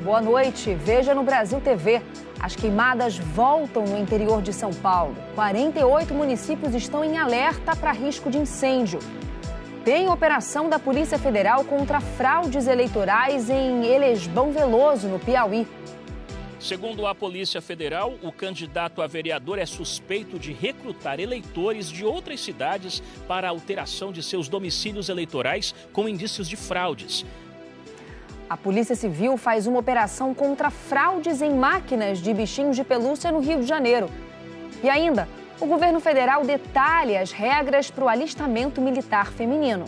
Boa noite. Veja no Brasil TV. As queimadas voltam no interior de São Paulo. 48 municípios estão em alerta para risco de incêndio. Tem operação da Polícia Federal contra fraudes eleitorais em Elesbão Veloso, no Piauí. Segundo a Polícia Federal, o candidato a vereador é suspeito de recrutar eleitores de outras cidades para a alteração de seus domicílios eleitorais com indícios de fraudes. A Polícia Civil faz uma operação contra fraudes em máquinas de bichinhos de pelúcia no Rio de Janeiro. E ainda, o governo federal detalha as regras para o alistamento militar feminino.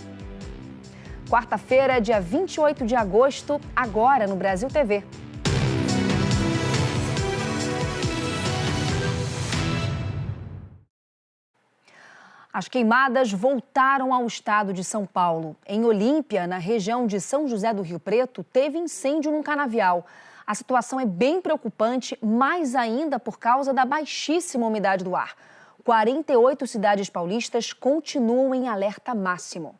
Quarta-feira, dia 28 de agosto, agora no Brasil TV. As queimadas voltaram ao estado de São Paulo. Em Olímpia, na região de São José do Rio Preto, teve incêndio num canavial. A situação é bem preocupante, mais ainda por causa da baixíssima umidade do ar. 48 cidades paulistas continuam em alerta máximo.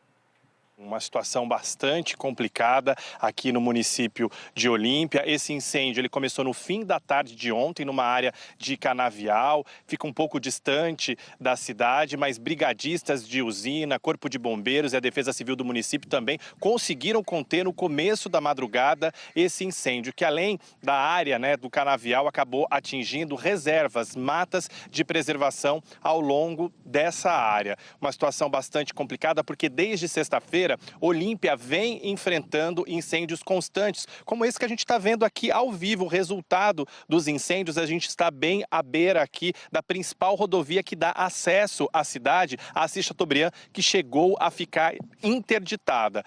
Uma situação bastante complicada aqui no município de Olímpia. Esse incêndio ele começou no fim da tarde de ontem, numa área de canavial. Fica um pouco distante da cidade, mas brigadistas de usina, Corpo de Bombeiros e a Defesa Civil do município também conseguiram conter no começo da madrugada esse incêndio, que além da área do canavial, acabou atingindo reservas, matas de preservação ao longo dessa área. Uma situação bastante complicada, porque desde sexta-feira, Olímpia vem enfrentando incêndios constantes, como esse que a gente está vendo aqui ao vivo. O resultado dos incêndios, a gente está bem à beira aqui da principal rodovia que dá acesso à cidade, a Assis Chateaubriand, que chegou a ficar interditada.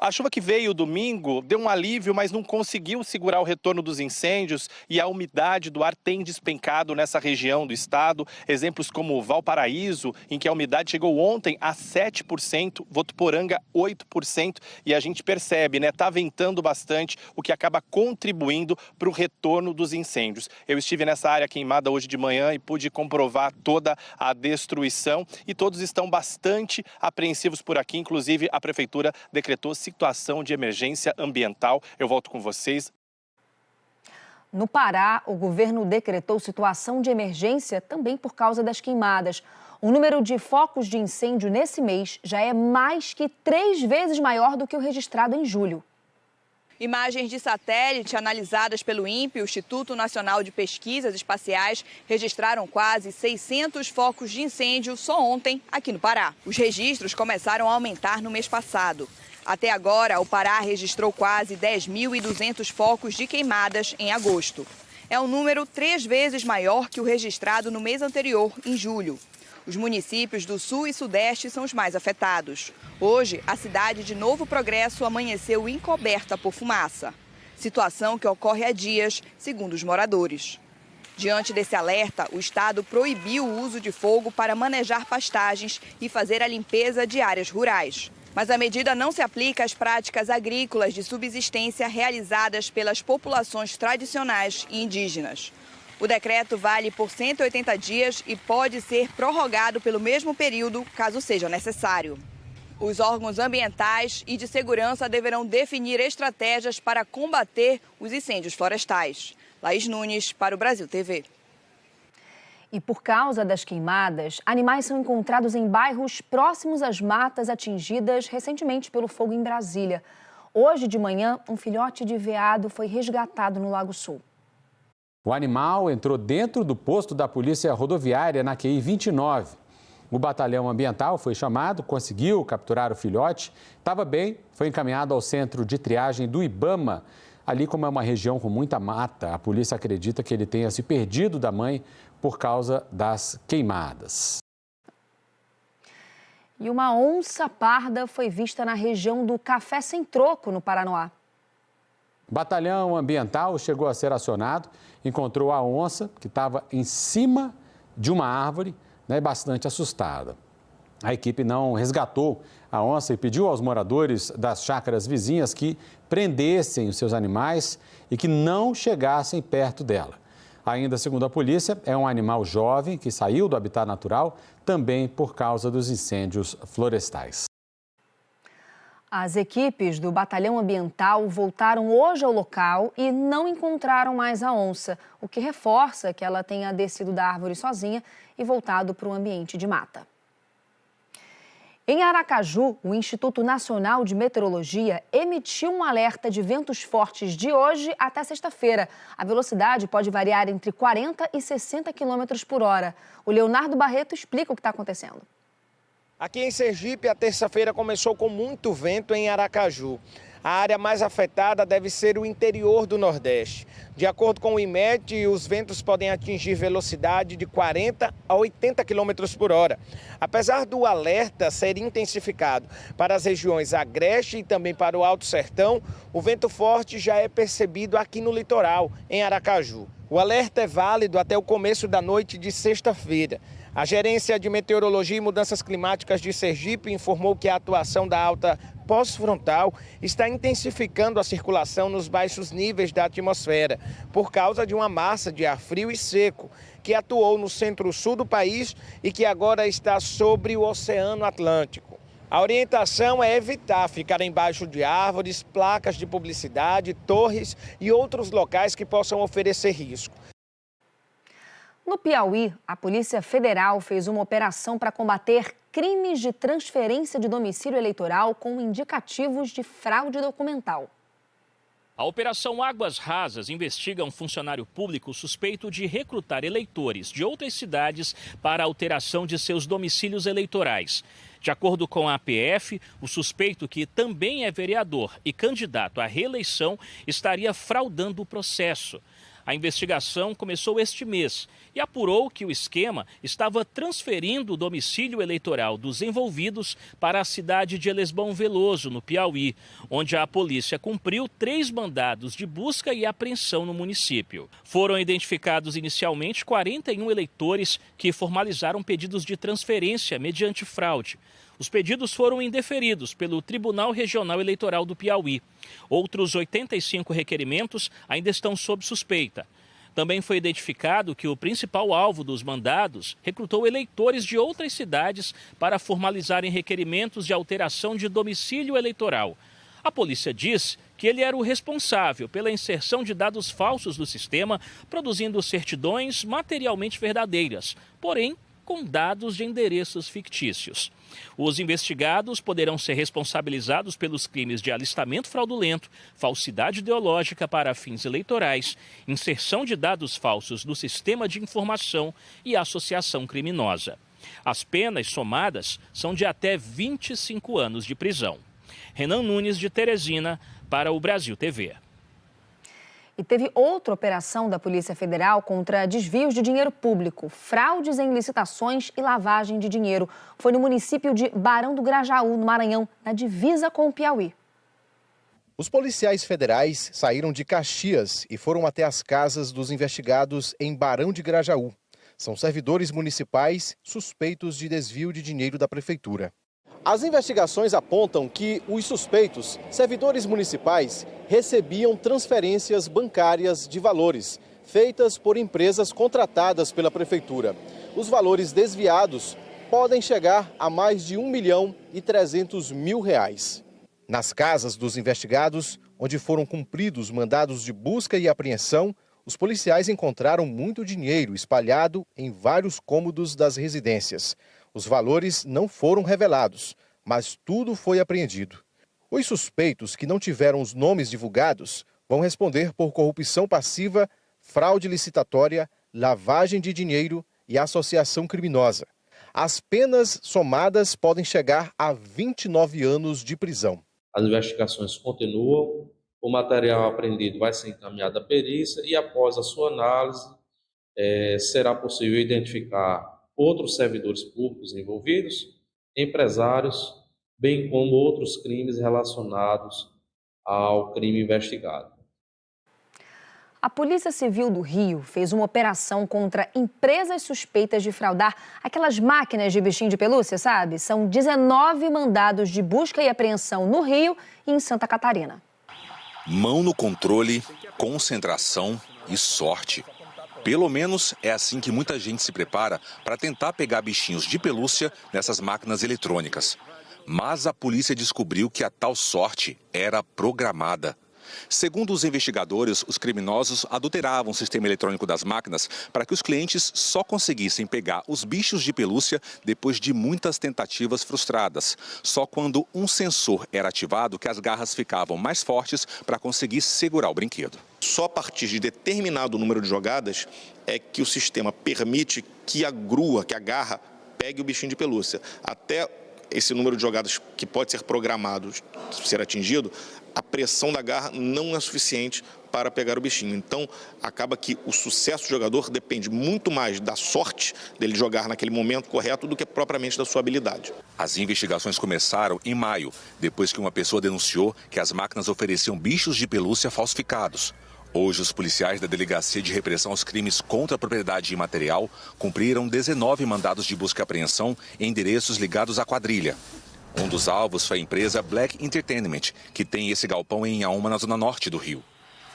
A chuva que veio domingo deu um alívio, mas não conseguiu segurar o retorno dos incêndios e a umidade do ar tem despencado nessa região do estado. Exemplos como Valparaíso, em que a umidade chegou ontem a 7%, Votuporanga 8%, e a gente percebe, tá ventando bastante, o que acaba contribuindo para o retorno dos incêndios. Eu estive nessa área queimada hoje de manhã e pude comprovar toda a destruição e todos estão bastante apreensivos por aqui, inclusive a prefeitura decretou situação de emergência ambiental. Eu volto com vocês. No Pará, o governo decretou situação de emergência também por causa das queimadas. O número de focos de incêndio nesse mês já é mais que 3 vezes maior do que o registrado em julho. Imagens de satélite analisadas pelo INPE, o Instituto Nacional de Pesquisas Espaciais, registraram quase 600 focos de incêndio só ontem aqui no Pará. Os registros começaram a aumentar no mês passado. Até agora, o Pará registrou quase 10.200 focos de queimadas em agosto. É um número 3 vezes maior que o registrado no mês anterior, em julho. Os municípios do Sul e Sudeste são os mais afetados. Hoje, a cidade de Novo Progresso amanheceu encoberta por fumaça. Situação que ocorre há dias, segundo os moradores. Diante desse alerta, o estado proibiu o uso de fogo para manejar pastagens e fazer a limpeza de áreas rurais. Mas a medida não se aplica às práticas agrícolas de subsistência realizadas pelas populações tradicionais e indígenas. O decreto vale por 180 dias e pode ser prorrogado pelo mesmo período, caso seja necessário. Os órgãos ambientais e de segurança deverão definir estratégias para combater os incêndios florestais. Laís Nunes, para o Brasil TV. E por causa das queimadas, animais são encontrados em bairros próximos às matas atingidas recentemente pelo fogo em Brasília. Hoje de manhã, um filhote de veado foi resgatado no Lago Sul. O animal entrou dentro do posto da Polícia Rodoviária na QI 29. O batalhão ambiental foi chamado, conseguiu capturar o filhote, estava bem, foi encaminhado ao centro de triagem do Ibama. Ali, como é uma região com muita mata, a polícia acredita que ele tenha se perdido da mãe por causa das queimadas. E uma onça parda foi vista na região do Café Sem Troco, no Paranoá. O batalhão ambiental chegou a ser acionado, encontrou a onça que estava em cima de uma árvore, bastante assustada. A equipe não resgatou a onça e pediu aos moradores das chácaras vizinhas que prendessem os seus animais e que não chegassem perto dela. Ainda segundo a polícia, é um animal jovem que saiu do habitat natural também por causa dos incêndios florestais. As equipes do Batalhão Ambiental voltaram hoje ao local e não encontraram mais a onça, o que reforça que ela tenha descido da árvore sozinha e voltado para o ambiente de mata. Em Aracaju, o Instituto Nacional de Meteorologia emitiu um alerta de ventos fortes de hoje até sexta-feira. A velocidade pode variar entre 40 e 60 km por hora. O Leonardo Barreto explica o que está acontecendo. Aqui em Sergipe, a terça-feira começou com muito vento em Aracaju. A área mais afetada deve ser o interior do Nordeste. De acordo com o IMET, os ventos podem atingir velocidade de 40 a 80 km por hora. Apesar do alerta ser intensificado para as regiões Agreste e também para o Alto Sertão, o vento forte já é percebido aqui no litoral, em Aracaju. O alerta é válido até o começo da noite de sexta-feira. A Gerência de Meteorologia e Mudanças Climáticas de Sergipe informou que a atuação da alta pós-frontal está intensificando a circulação nos baixos níveis da atmosfera, por causa de uma massa de ar frio e seco, que atuou no centro-sul do país e que agora está sobre o Oceano Atlântico. A orientação é evitar ficar embaixo de árvores, placas de publicidade, torres e outros locais que possam oferecer risco. No Piauí, a Polícia Federal fez uma operação para combater crimes de transferência de domicílio eleitoral com indicativos de fraude documental. A Operação Águas Rasas investiga um funcionário público suspeito de recrutar eleitores de outras cidades para alteração de seus domicílios eleitorais. De acordo com a APF, o suspeito, que também é vereador e candidato à reeleição, estaria fraudando o processo. A investigação começou este mês e apurou que o esquema estava transferindo o domicílio eleitoral dos envolvidos para a cidade de Elesbão Veloso, no Piauí, onde a polícia cumpriu 3 mandados de busca e apreensão no município. Foram identificados inicialmente 41 eleitores que formalizaram pedidos de transferência mediante fraude. Os pedidos foram indeferidos pelo Tribunal Regional Eleitoral do Piauí. Outros 85 requerimentos ainda estão sob suspeita. Também foi identificado que o principal alvo dos mandados recrutou eleitores de outras cidades para formalizarem requerimentos de alteração de domicílio eleitoral. A polícia diz que ele era o responsável pela inserção de dados falsos no sistema, produzindo certidões materialmente verdadeiras, porém com dados de endereços fictícios. Os investigados poderão ser responsabilizados pelos crimes de alistamento fraudulento, falsidade ideológica para fins eleitorais, inserção de dados falsos no sistema de informação e associação criminosa. As penas somadas são de até 25 anos de prisão. Renan Nunes, de Teresina, para o Brasil TV. E teve outra operação da Polícia Federal contra desvios de dinheiro público, fraudes em licitações e lavagem de dinheiro. Foi no município de Barão do Grajaú, no Maranhão, na divisa com o Piauí. Os policiais federais saíram de Caxias e foram até as casas dos investigados em Barão de Grajaú. São servidores municipais suspeitos de desvio de dinheiro da prefeitura. As investigações apontam que os suspeitos, servidores municipais, recebiam transferências bancárias de valores, feitas por empresas contratadas pela prefeitura. Os valores desviados podem chegar a mais de R$1.300.000. Nas casas dos investigados, onde foram cumpridos mandados de busca e apreensão, os policiais encontraram muito dinheiro espalhado em vários cômodos das residências. Os valores não foram revelados, mas tudo foi apreendido. Os suspeitos que não tiveram os nomes divulgados vão responder por corrupção passiva, fraude licitatória, lavagem de dinheiro e associação criminosa. As penas somadas podem chegar a 29 anos de prisão. As investigações continuam, o material apreendido vai ser encaminhado à perícia e após a sua análise será possível identificar outros servidores públicos envolvidos, empresários, bem como outros crimes relacionados ao crime investigado. A Polícia Civil do Rio fez uma operação contra empresas suspeitas de fraudar aquelas máquinas de bichinho de pelúcia, sabe? São 19 mandados de busca e apreensão no Rio e em Santa Catarina. Mão no controle, concentração e sorte. Pelo menos é assim que muita gente se prepara para tentar pegar bichinhos de pelúcia nessas máquinas eletrônicas. Mas a polícia descobriu que a tal sorte era programada. Segundo os investigadores, os criminosos adulteravam o sistema eletrônico das máquinas para que os clientes só conseguissem pegar os bichos de pelúcia depois de muitas tentativas frustradas. Só quando um sensor era ativado que as garras ficavam mais fortes para conseguir segurar o brinquedo. Só a partir de determinado número de jogadas é que o sistema permite que a grua, que a garra, pegue o bichinho de pelúcia. Até esse número de jogadas que pode ser programado ser atingido, a pressão da garra não é suficiente para pegar o bichinho. Então, acaba que o sucesso do jogador depende muito mais da sorte dele jogar naquele momento correto do que propriamente da sua habilidade. As investigações começaram em maio, depois que uma pessoa denunciou que as máquinas ofereciam bichos de pelúcia falsificados. Hoje, os policiais da Delegacia de Repressão aos Crimes contra a Propriedade Imaterial cumpriram 19 mandados de busca e apreensão em endereços ligados à quadrilha. Um dos alvos foi a empresa Black Entertainment, que tem esse galpão em Inhaúma, na zona norte do Rio.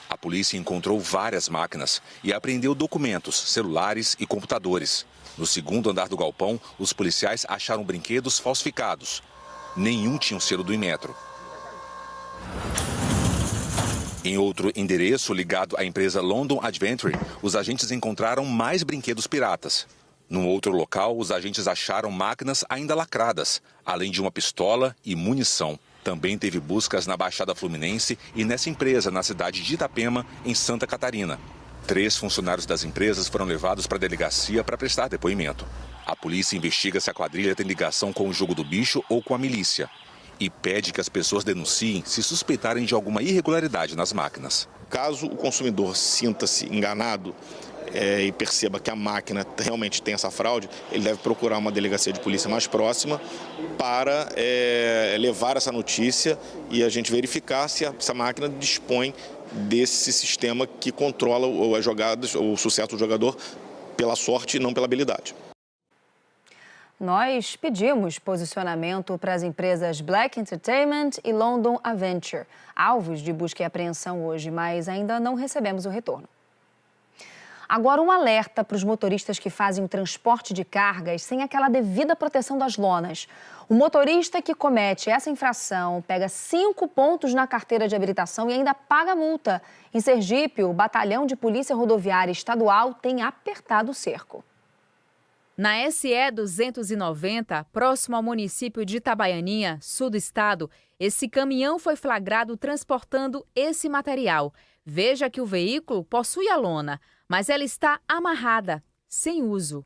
A polícia encontrou várias máquinas e apreendeu documentos, celulares e computadores. No segundo andar do galpão, os policiais acharam brinquedos falsificados. Nenhum tinha o selo do Inmetro. Em outro endereço ligado à empresa London Adventure, os agentes encontraram mais brinquedos piratas. Num outro local, os agentes acharam máquinas ainda lacradas, além de uma pistola e munição. Também teve buscas na Baixada Fluminense e nessa empresa, na cidade de Itapema, em Santa Catarina. 3 funcionários das empresas foram levados para a delegacia para prestar depoimento. A polícia investiga se a quadrilha tem ligação com o jogo do bicho ou com a milícia. E pede que as pessoas denunciem se suspeitarem de alguma irregularidade nas máquinas. Caso o consumidor sinta-se enganado e perceba que a máquina realmente tem essa fraude, ele deve procurar uma delegacia de polícia mais próxima para levar essa notícia e a gente verificar se essa máquina dispõe desse sistema que controla as jogadas, o sucesso do jogador pela sorte e não pela habilidade. Nós pedimos posicionamento para as empresas Black Entertainment e London Adventure, alvos de busca e apreensão hoje, mas ainda não recebemos o retorno. Agora, um alerta para os motoristas que fazem o transporte de cargas sem aquela devida proteção das lonas. O motorista que comete essa infração pega 5 pontos na carteira de habilitação e ainda paga multa. Em Sergipe, o Batalhão de Polícia Rodoviária Estadual tem apertado o cerco. Na SE 290, próximo ao município de Itabaianinha, sul do estado, esse caminhão foi flagrado transportando esse material. Veja que o veículo possui a lona, mas ela está amarrada, sem uso.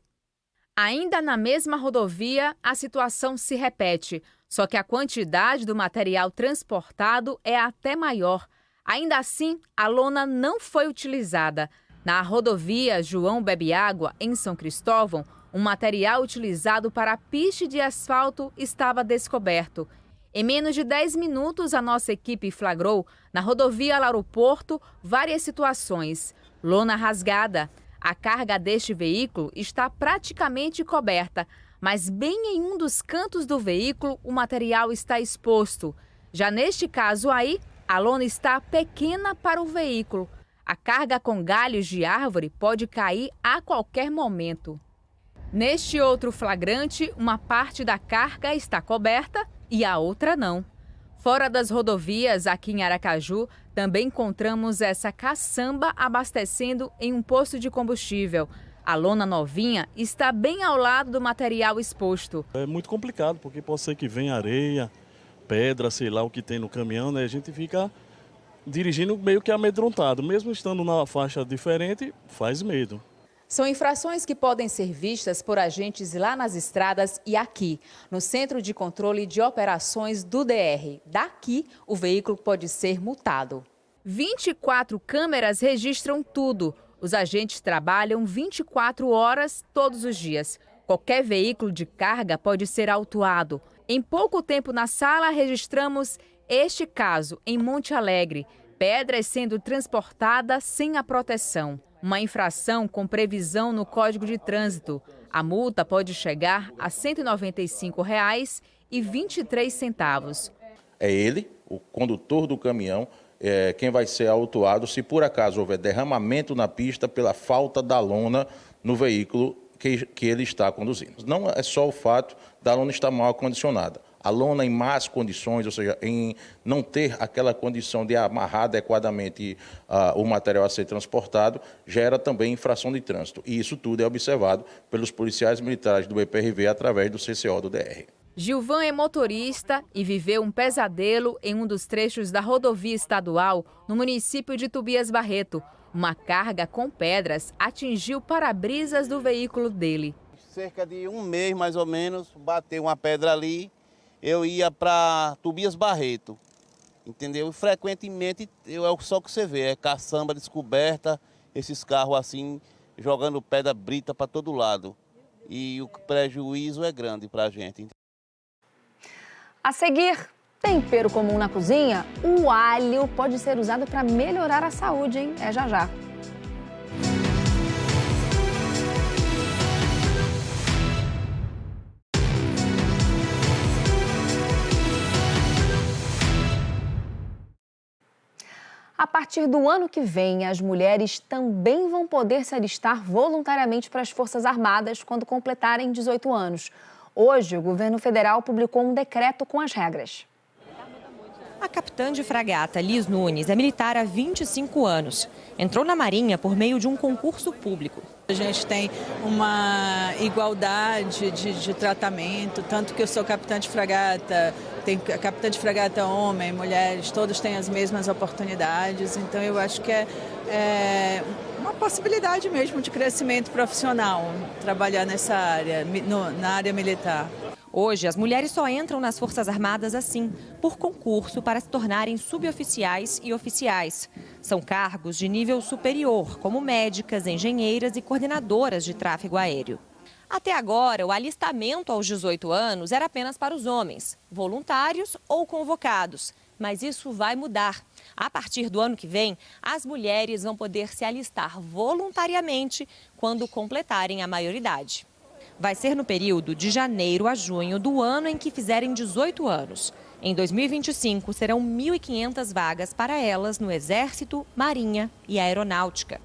Ainda na mesma rodovia, a situação se repete, só que a quantidade do material transportado é até maior. Ainda assim, a lona não foi utilizada. Na rodovia João Bebe Água, em São Cristóvão, um material utilizado para piche de asfalto estava descoberto. Em menos de 10 minutos, a nossa equipe flagrou, na rodovia Lauro Porto, várias situações. Lona rasgada. A carga deste veículo está praticamente coberta, mas bem em um dos cantos do veículo, o material está exposto. Já neste caso aí, a lona está pequena para o veículo. A carga com galhos de árvore pode cair a qualquer momento. Neste outro flagrante, uma parte da carga está coberta e a outra não. Fora das rodovias, aqui em Aracaju, também encontramos essa caçamba abastecendo em um posto de combustível. A lona novinha está bem ao lado do material exposto. É muito complicado, porque pode ser que venha areia, pedra, sei lá o que tem no caminhão, né? A gente fica dirigindo meio que amedrontado. Mesmo estando na faixa diferente, faz medo. São infrações que podem ser vistas por agentes lá nas estradas e aqui, no Centro de Controle de Operações do DR. Daqui, o veículo pode ser multado. 24 câmeras registram tudo. Os agentes trabalham 24 horas todos os dias. Qualquer veículo de carga pode ser autuado. Em pouco tempo na sala, registramos este caso em Monte Alegre. Pedras sendo transportadas sem a proteção. Uma infração com previsão no Código de Trânsito. A multa pode chegar a R$ 195,23. É ele, o condutor do caminhão, quem vai ser autuado se por acaso houver derramamento na pista pela falta da lona no veículo que ele está conduzindo. Não é só o fato da lona estar mal acondicionada. a lona em más condições, ou seja, em não ter aquela condição de amarrar adequadamente o material a ser transportado, gera também infração de trânsito. E isso tudo é observado pelos policiais militares do BPRV através do CCO do DR. Gilvan é motorista e viveu um pesadelo em um dos trechos da rodovia estadual no município de Tobias Barreto. Uma carga com pedras atingiu o para-brisas do veículo dele. Cerca de um mês, mais ou menos, bateu uma pedra ali. Eu ia para Tobias Barreto, entendeu? E frequentemente, é só que você vê, é caçamba descoberta, esses carros assim, jogando pedra brita para todo lado. E o prejuízo é grande para a gente. A seguir, tempero comum na cozinha, o alho pode ser usado para melhorar a saúde, hein? É já já. A partir do ano que vem, as mulheres também vão poder se alistar voluntariamente para as Forças Armadas quando completarem 18 anos. Hoje, o governo federal publicou um decreto com as regras. A capitã de fragata Liz Nunes é militar há 25 anos. Entrou na Marinha por meio de um concurso público. A gente tem uma igualdade de tratamento, tanto que eu sou capitã de fragata, tem capitã de fragata homem, mulheres, todos têm as mesmas oportunidades. Então eu acho que é uma possibilidade mesmo de crescimento profissional, trabalhar nessa área, na área militar. Hoje, as mulheres só entram nas Forças Armadas assim, por concurso para se tornarem suboficiais e oficiais. São cargos de nível superior, como médicas, engenheiras e coordenadoras de tráfego aéreo. Até agora, o alistamento aos 18 anos era apenas para os homens, voluntários ou convocados. Mas isso vai mudar. A partir do ano que vem, as mulheres vão poder se alistar voluntariamente quando completarem a maioridade. Vai ser no período de janeiro a junho do ano em que fizerem 18 anos. Em 2025, serão 1.500 vagas para elas no Exército, Marinha e Aeronáutica.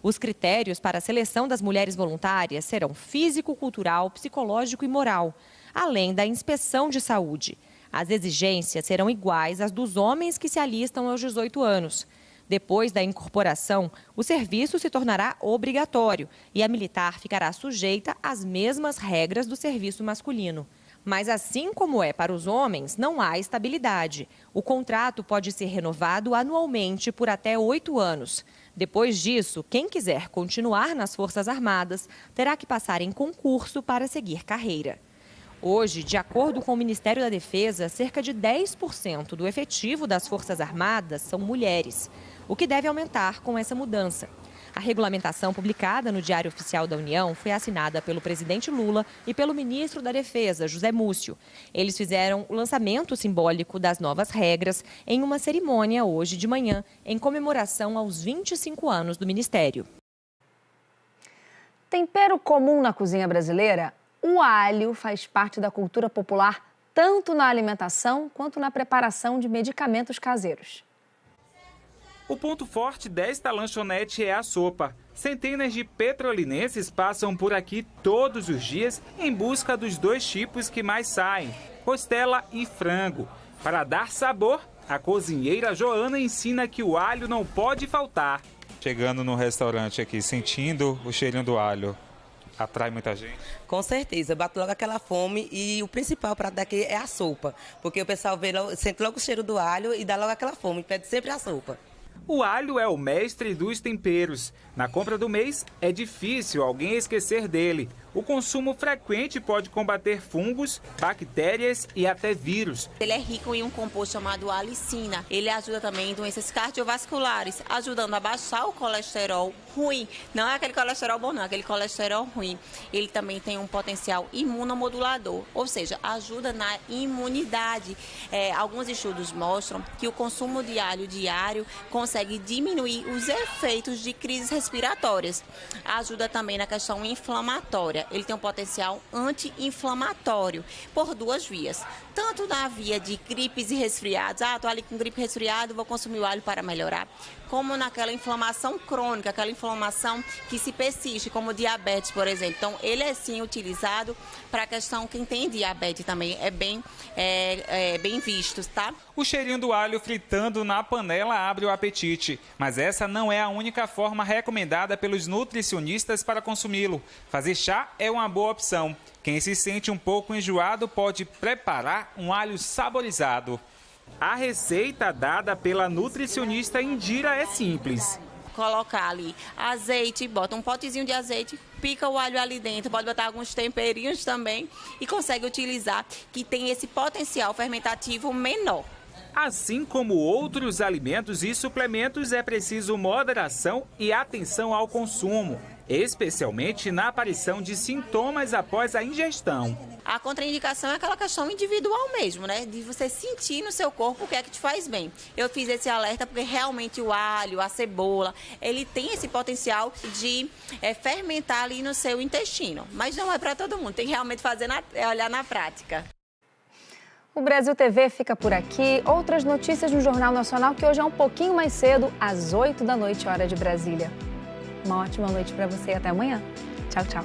Os critérios para a seleção das mulheres voluntárias serão físico, cultural, psicológico e moral, além da inspeção de saúde. As exigências serão iguais às dos homens que se alistam aos 18 anos. Depois da incorporação, o serviço se tornará obrigatório e a militar ficará sujeita às mesmas regras do serviço masculino. Mas assim como é para os homens, não há estabilidade. O contrato pode ser renovado anualmente por até 8 anos. Depois disso, quem quiser continuar nas Forças Armadas terá que passar em concurso para seguir carreira. Hoje, de acordo com o Ministério da Defesa, cerca de 10% do efetivo das Forças Armadas são mulheres, o que deve aumentar com essa mudança. A regulamentação publicada no Diário Oficial da União foi assinada pelo presidente Lula e pelo ministro da Defesa, José Múcio. Eles fizeram o lançamento simbólico das novas regras em uma cerimônia hoje de manhã, em comemoração aos 25 anos do Ministério. Tempero comum na cozinha brasileira? O alho faz parte da cultura popular tanto na alimentação quanto na preparação de medicamentos caseiros. O ponto forte desta lanchonete é a sopa. Centenas de petrolinenses passam por aqui todos os dias em busca dos dois tipos que mais saem, costela e frango. Para dar sabor, a cozinheira Joana ensina que o alho não pode faltar. Chegando no restaurante aqui, sentindo o cheirinho do alho, atrai muita gente? Com certeza, bate logo aquela fome e o principal prato daqui é a sopa, porque o pessoal sente logo o cheiro do alho e dá logo aquela fome, pede sempre a sopa. O alho é o mestre dos temperos. Na compra do mês, é difícil alguém esquecer dele. O consumo frequente pode combater fungos, bactérias e até vírus. Ele é rico em um composto chamado alicina. Ele ajuda também em doenças cardiovasculares, ajudando a baixar o colesterol ruim. Não é aquele colesterol bom, não, é aquele colesterol ruim. Ele também tem um potencial imunomodulador, ou seja, ajuda na imunidade. Alguns estudos mostram que o consumo de alho diário consegue diminuir os efeitos de crises respiratórias. Ajuda também na questão inflamatória. ele tem um potencial anti-inflamatório por duas vias. Tanto na via de gripes e resfriados, estou ali com gripe e resfriado, vou consumir o alho para melhorar, como naquela inflamação crônica, aquela inflamação que se persiste, como diabetes, por exemplo. Então, ele é sim utilizado para a questão, quem tem diabetes também é bem visto, tá? O cheirinho do alho fritando na panela abre o apetite, mas essa não é a única forma recomendada pelos nutricionistas para consumi-lo. Fazer chá é uma boa opção. Quem se sente um pouco enjoado pode preparar um alho saborizado. A receita dada pela nutricionista Indira é simples. Colocar ali azeite, bota um potezinho de azeite, pica o alho ali dentro, pode botar alguns temperinhos também e consegue utilizar, que tem esse potencial fermentativo menor. Assim como outros alimentos e suplementos, é preciso moderação e atenção ao consumo, especialmente na aparição de sintomas após a ingestão. A contraindicação é aquela questão individual mesmo, né? De você sentir no seu corpo o que é que te faz bem. Eu fiz esse alerta porque realmente o alho, a cebola, ele tem esse potencial de fermentar ali no seu intestino. Mas não é para todo mundo, tem que realmente olhar na prática. O Brasil TV fica por aqui. Outras notícias no Jornal Nacional, que hoje é um pouquinho mais cedo, às 8 da noite, hora de Brasília. Uma ótima noite para você e até amanhã. Tchau, tchau.